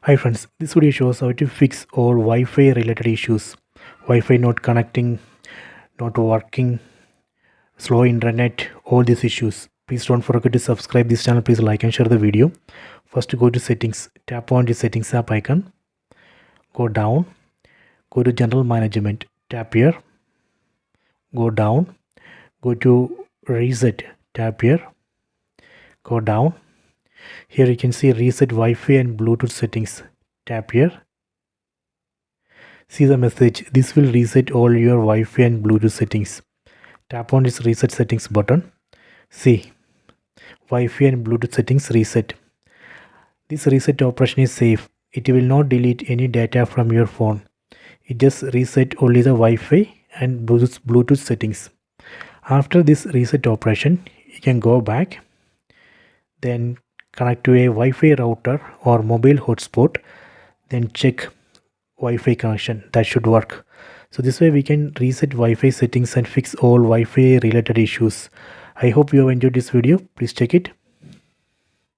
Hi friends, this video shows how to fix all Wi-Fi related issues. Wi-Fi not connecting, not working, slow internet, all these issues. Please don't forget to subscribe this channel. Please like and share the video. First go to settings, tap on the settings app icon. Go down, go to general management, tap here. Go down, go to reset, tap here. Go down. Here you can see reset Wi-Fi and Bluetooth settings. Tap here. See the message. This will reset all your Wi-Fi and Bluetooth settings. Tap on this reset settings button. See, Wi-Fi and Bluetooth settings reset. This reset operation is safe. It will not delete any data from your phone. It just reset only the Wi-Fi and Bluetooth settings. After this reset operation, you can go back. Then connect to a Wi-Fi router or mobile hotspot, then check Wi-Fi connection. That should work. So this way we can reset Wi-Fi settings and fix all Wi-Fi related issues. I hope you have enjoyed this video. Please check it.